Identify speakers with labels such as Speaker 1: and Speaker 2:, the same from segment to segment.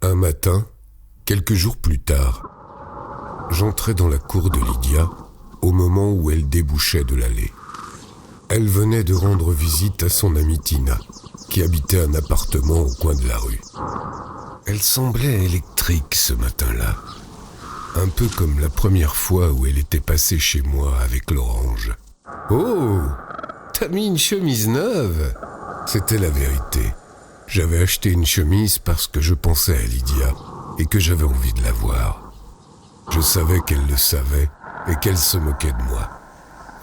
Speaker 1: Un matin, quelques jours plus tard, j'entrais dans la cour de Lydia au moment où elle débouchait de l'allée. Elle venait de rendre visite à son amie Tina, qui habitait un appartement au coin de la rue. Elle semblait électrique ce matin-là, un peu comme la première fois où elle était passée chez moi avec l'orange. « Oh, t'as mis une chemise neuve !» C'était la vérité. J'avais acheté une chemise parce que je pensais à Lydia et que j'avais envie de la voir. Je savais qu'elle le savait et qu'elle se moquait de moi.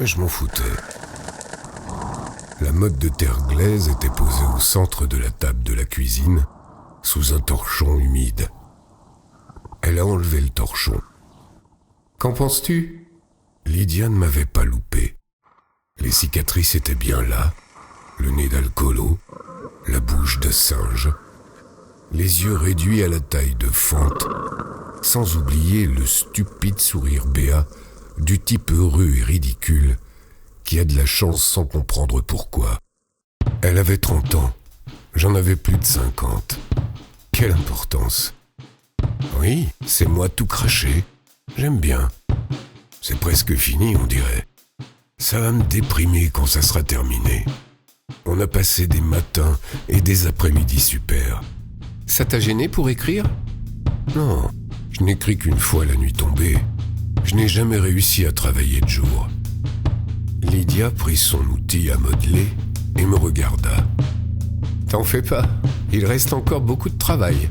Speaker 1: Mais je m'en foutais. La motte de terre glaise était posée au centre de la table de la cuisine, sous un torchon humide. Elle a enlevé le torchon. « Qu'en penses-tu » Lydia ne m'avait pas loupé. Les cicatrices étaient bien là, le nez d'alcoolo, la bouche de singe, les yeux réduits à la taille de fente, sans oublier le stupide sourire béat du type heureux et ridicule qui a de la chance sans comprendre pourquoi. Elle avait 30 ans, j'en avais plus de 50. Quelle importance. Oui, c'est moi tout craché. J'aime bien. C'est presque fini, on dirait. Ça va me déprimer quand ça sera terminé. On a passé des matins et des après-midi super. Ça t'a gêné pour écrire ? Non, je n'écris qu'une fois la nuit tombée. Je n'ai jamais réussi à travailler de jour. Lydia prit son outil à modeler et me regarda. T'en fais pas, il reste encore beaucoup de travail.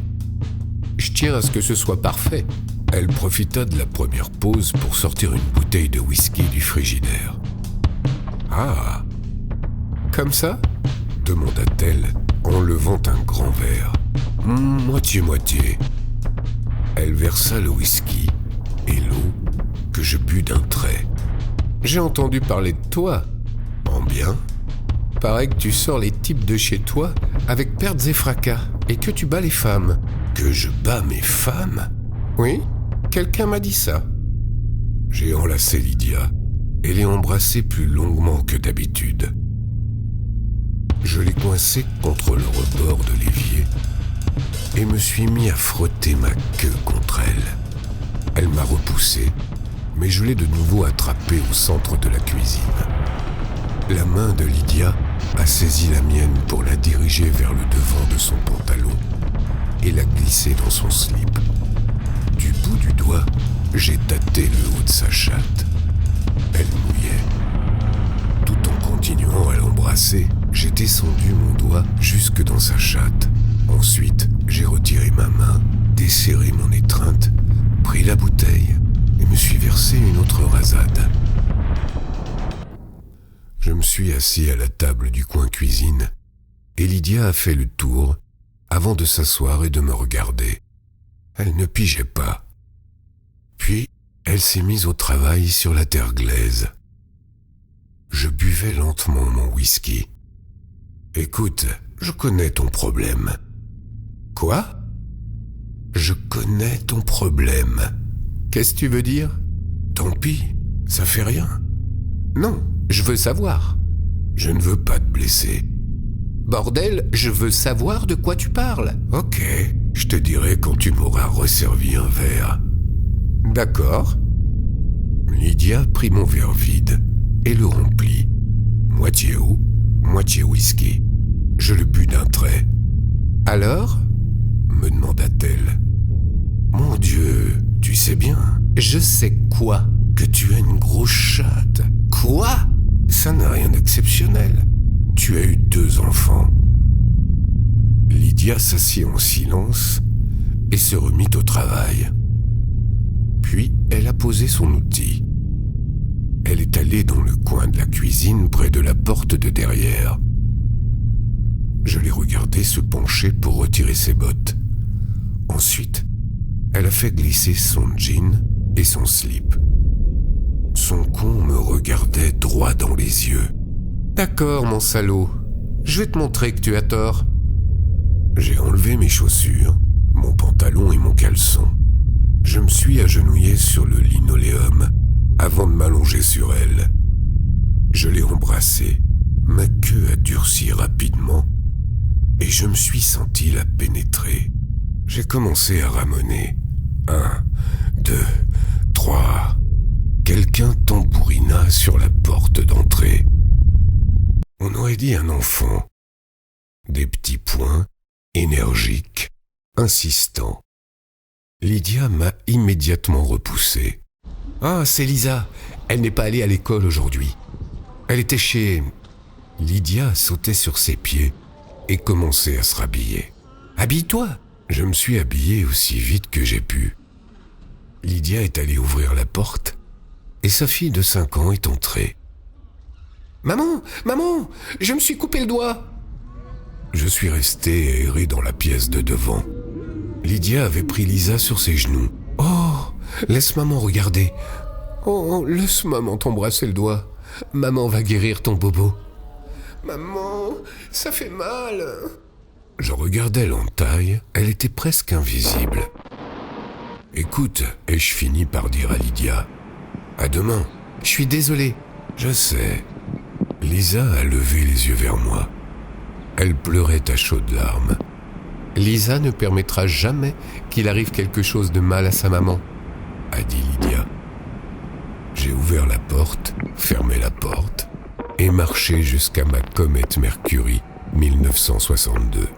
Speaker 1: Je tiens à ce que ce soit parfait. Elle profita de la première pause pour sortir une bouteille de whisky du frigidaire. Ah, comme ça ? Demanda-t-elle en levant un grand verre. Moitié-moitié. Elle versa le whisky et l'eau que je bus d'un trait. J'ai entendu parler de toi. En bien ? Paraît que tu sors les types de chez toi avec pertes et fracas et que tu bats les femmes. Que je bats mes femmes ? Oui, quelqu'un m'a dit ça. J'ai enlacé Lydia et l'ai embrassée plus longuement que d'habitude. Je l'ai coincée contre le rebord de l'évier et me suis mis à frotter ma queue contre elle. Elle m'a repoussé, mais je l'ai de nouveau attrapée au centre de la cuisine. La main de Lydia a saisi la mienne pour la diriger vers le devant de son pantalon et la glisser dans son slip. Du bout du doigt, j'ai tâté le haut de sa chatte. Elle mouillait. Tout en continuant à l'embrasser, j'ai descendu mon doigt jusque dans sa chatte. Ensuite, j'ai retiré ma main, desserré mon étreinte, pris la bouteille et me suis versé une autre rasade. Je me suis assis à la table du coin cuisine et Lydia a fait le tour avant de s'asseoir et de me regarder. Elle ne pigeait pas. Puis, elle s'est mise au travail sur la terre glaise. Je buvais lentement mon whisky. « Écoute, je connais ton problème. » « Quoi ? » « Je connais ton problème. » « Qu'est-ce que tu veux dire ? » « Tant pis, ça fait rien. »« Non, je veux savoir. »« Je ne veux pas te blesser. »« Bordel, je veux savoir de quoi tu parles. »« Ok, je te dirai quand tu m'auras resservi un verre. »« D'accord. » Lydia prit mon verre vide et le remplit. Moitié eau, moitié whisky. Je le bus d'un trait. « Alors ?» me demanda-t-elle. « Mon Dieu, tu sais bien. »« Je sais quoi ? » ?»« Que tu as une grosse chatte. »« Quoi ? » ?»« Ça n'a rien d'exceptionnel. Tu as eu 2 enfants. » Lydia s'assit en silence et se remit au travail. Puis elle a posé son outil. Elle est allée dans le coin de la cuisine près de la porte de derrière. Je l'ai regardée se pencher pour retirer ses bottes. Ensuite, elle a fait glisser son jean et son slip. Son con me regardait droit dans les yeux. « D'accord, mon salaud. Je vais te montrer que tu as tort. » J'ai enlevé mes chaussures, mon pantalon et mon caleçon. Je me suis agenouillé sur le linoléum avant de m'allonger sur elle. Je l'ai embrassée. Ma queue a durci rapidement et je me suis senti la pénétrer. J'ai commencé à ramoner. 1, 2, 3. Quelqu'un tambourina sur la porte d'entrée. On aurait dit un enfant. Des petits poings, énergiques, insistants. Lydia m'a immédiatement repoussé. « Ah, c'est Lisa. Elle n'est pas allée à l'école aujourd'hui. Elle était chez... » Lydia sautait sur ses pieds et commençait à se rhabiller. « Habille-toi !» Je me suis habillé aussi vite que j'ai pu. Lydia est allée ouvrir la porte et sa fille de 5 ans est entrée. « Maman, maman, je me suis coupé le doigt !» Je suis resté erré dans la pièce de devant. Lydia avait pris Lisa sur ses genoux. « Oh, laisse maman regarder. Oh, laisse maman t'embrasser le doigt. Maman va guérir ton bobo. »« Maman, ça fait mal !» Je regardais l'entaille, elle était presque invisible. « Écoute, » ai-je fini par dire à Lydia. « À demain. »« Je suis désolé. »« Je sais. » Lisa a levé les yeux vers moi. Elle pleurait à chaudes larmes. « Lisa ne permettra jamais qu'il arrive quelque chose de mal à sa maman, » a dit Lydia. J'ai ouvert la porte, fermé la porte et marché jusqu'à ma comète Mercury 1962.